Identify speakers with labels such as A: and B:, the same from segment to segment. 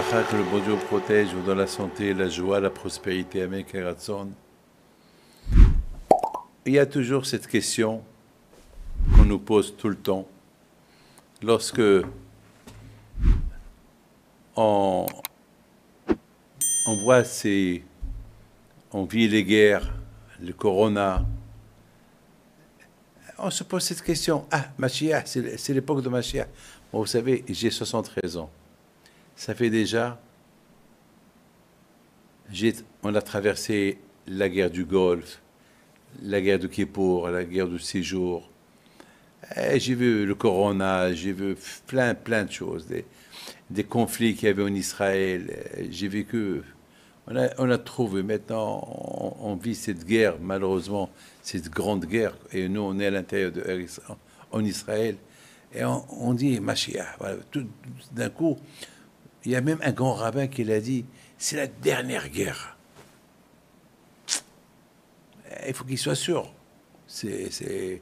A: bracha, que le bon Dieu vous protège, vous donne la santé, la joie, la prospérité. Amen, Keratzon. Il y a toujours cette question qu'on nous pose tout le temps. Lorsque on voit on vit les guerres, le corona, on se pose cette question. Ah, Mashiach, c'est l'époque de Mashiach. Bon, vous savez, j'ai 73 ans. Ça fait déjà... On a traversé la guerre du Golfe, la guerre de Kippour, la guerre du séjour. J'ai vu le corona, j'ai vu plein de choses, des conflits qu'il y avait en Israël. J'ai vécu, on a trouvé, maintenant on vit cette guerre, malheureusement, cette grande guerre, et nous on est à l'intérieur en Israël, et on dit Mashiach. Voilà, tout d'un coup, il y a même un grand rabbin qui l'a dit, c'est la dernière guerre. Il faut qu'il soit sûr. Et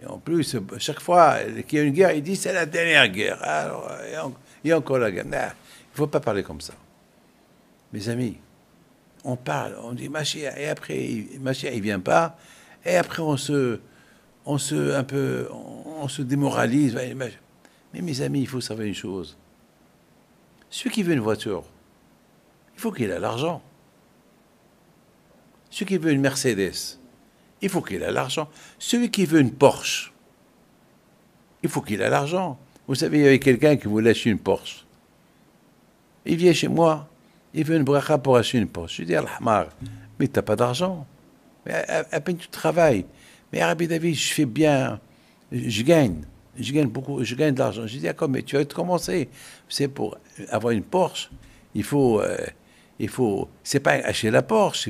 A: en plus, chaque fois qu'il y a une guerre, il dit c'est la dernière guerre. Alors, il y a encore la guerre. Non, il ne faut pas parler comme ça. Mes amis, on parle, on dit Mashiach, et après, Mashiach, il ne vient pas, et après, on se démoralise. Mais mes amis, il faut savoir une chose. Celui qui veut une voiture, il faut qu'il ait l'argent. Celui qui veut une Mercedes, il faut qu'il ait l'argent. Celui qui veut une Porsche, il faut qu'il ait l'argent. Vous savez, il y avait quelqu'un qui voulait acheter une Porsche. Il vient chez moi, il veut une bracha pour acheter une Porsche. Je lui dis, Al-Hamar, mais tu n'as pas d'argent. À peine tu travailles. Mais Rabbi David, je fais bien, je gagne beaucoup, je gagne de l'argent. Je dis, d'accord, mais tu vas commencer. C'est pour avoir une Porsche, il faut, c'est pas acheter la Porsche,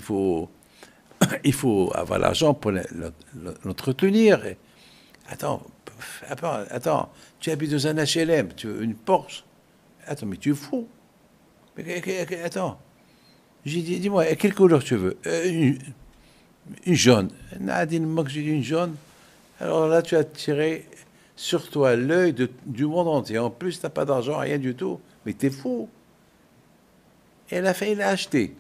A: il faut avoir l'argent pour l'entretenir. Attends, tu habites dans un HLM, tu veux une Porsche. Attends, mais tu es fou. Mais, attends, j'ai dit, dis-moi, quelle couleur tu veux? Une jaune. Nadine, j'ai dit une jaune. Alors là, tu as tiré sur toi l'œil du monde entier. En plus, tu n'as pas d'argent, rien du tout. Mais tu es fou. Et il a acheté.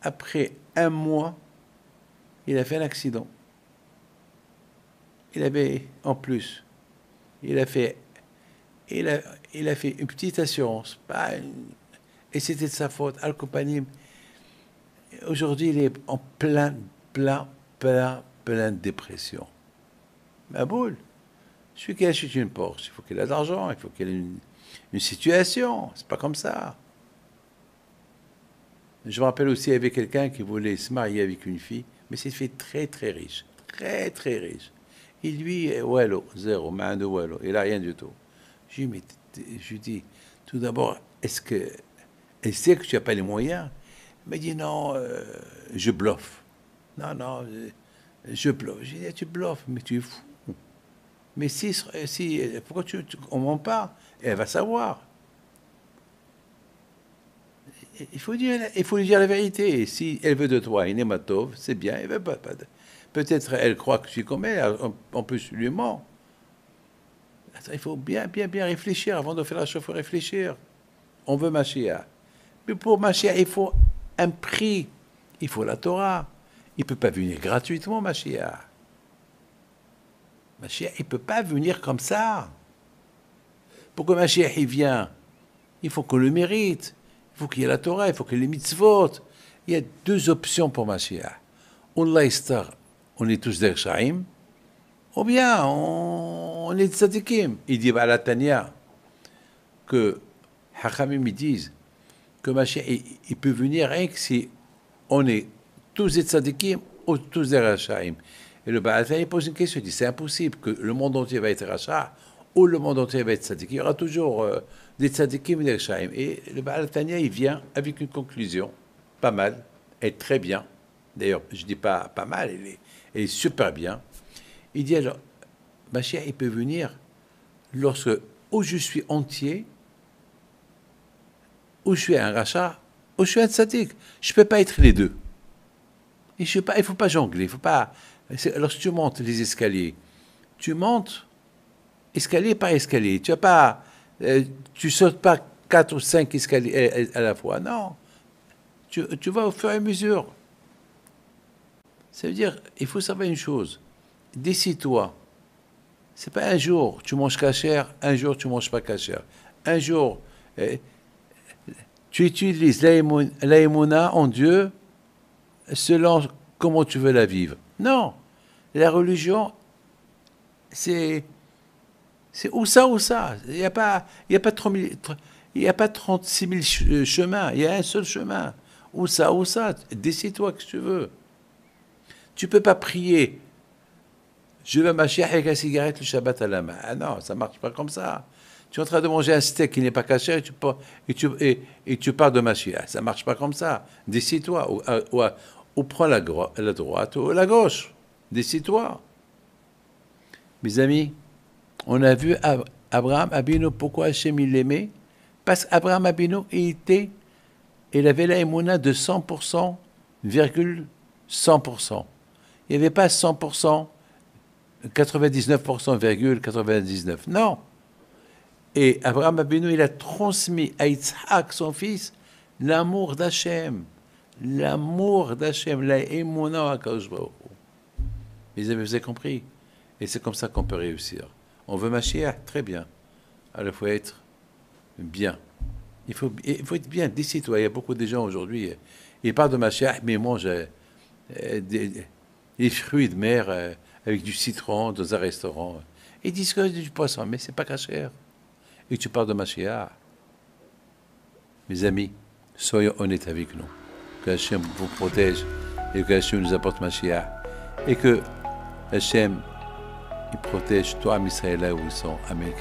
A: Après un mois, il a fait un accident. Il avait, en plus, il a fait une petite assurance. Et c'était de sa faute. Al-Compagnie, aujourd'hui, il est en plein de dépression. Ma boule, celui qui achète une Porsche, il faut qu'il ait de l'argent, il faut qu'il ait une situation. C'est pas comme ça. Je me rappelle aussi, il y avait quelqu'un qui voulait se marier avec une fille, mais c'est fait très riche. Très riche. Et lui, wallo, zéro, main de wallo, il n'a rien du tout. Je lui dis, tout d'abord, est-ce qu'elle sait que tu n'as pas les moyens? Il m'a dit, non, je bluffe. Non, je bluffe. J'ai dit, tu bluffes, mais tu es fou. Mais pourquoi on ne ment pas? Elle va savoir. Il faut lui dire la vérité. Si elle veut de toi, une hématove, c'est bien. Elle veut pas. Peut-être elle croit que tu es comme elle, en plus lui ment. Attends, il faut bien réfléchir avant de faire la chose. Il faut réfléchir. On veut Mashiach. Mais pour Mashiach, il faut un prix. Il faut la Torah. Il ne peut pas venir gratuitement, Mashiach. Mashiach, il ne peut pas venir comme ça. Pour que Mashiach il vient, il faut qu'on le mérite. Il faut qu'il y ait la Torah, il faut qu'il y ait les mitzvot. Il y a deux options pour Mashiach. Allah istar, on est tous des Shaim, ou bien on est des tzadikim. Il dit à la Tanya que Hachamim disent que Mashiach il peut venir rien que si on est tous des tzadikim ou tous des Rachaim. Et le Baal Tanya pose une question, il dit c'est impossible que le monde entier va être Racha ou le monde entier va être tzadik. Il y aura toujours des tzadikim et des Rachaim. Et le Baal Tanya, il vient avec une conclusion, pas mal, et très bien. D'ailleurs, je ne dis pas mal, elle est super bien. Il dit alors, Mashiach, il peut venir lorsque, où je suis entier, où je suis un rachat, où je suis un tzadik. Je ne peux pas être les deux. Il ne faut pas jongler. Lorsque tu montes les escaliers, tu montes escalier par escalier. Tu sautes pas 4 ou 5 escaliers à la fois. Non. Tu vas au fur et à mesure. Ça veut dire, il faut savoir une chose. Décide-toi. C'est pas un jour tu manges cachère, un jour tu manges pas cachère. Un jour, tu utilises l'aïmouna en Dieu selon comment tu veux la vivre. Non. La religion, c'est ou ça ou ça. Il n'y a pas 36 000 chemins. Il y a un seul chemin. Ou ça ou ça. Décide-toi que tu veux. Tu ne peux pas prier. Je veux Mashiach avec la cigarette le Shabbat à la main. Ah non, ça ne marche pas comme ça. Tu es en train de manger un steak qui n'est pas caché et tu parles de Mashiach. Ça ne marche pas comme ça. Décide-toi. Ou prends la droite ou la gauche. Décide-toi. Mes amis, on a vu Abraham Abino, pourquoi Hachem il l'aimait? Parce qu'Abraham Abino, il avait la émouna de 100%, 100%. Il n'y avait pas 100%, 99%, 99%. Non. Et Abraham Abino, il a transmis à Yitzhak, son fils, l'amour d'Hachem. L'amour d'Hachem, la émouna à Kadosh Baruch Hu. Vous avez compris? Et c'est comme ça qu'on peut réussir. On veut Mashiach, très bien. Alors il faut être bien. Il faut être bien. Décide-toi. Il y a beaucoup de gens aujourd'hui, ils parlent de Mashiach, mais ils mangent des fruits de mer avec du citron dans un restaurant. Ils disent que c'est du poisson, mais c'est pas cachère. Et tu parles de Mashiach. Mes amis, soyons honnêtes avec nous. Que Hachem vous protège et que Hachem nous apporte Mashiach. Et que Hachem il protège toi, Israël, là où ils sont. Amen.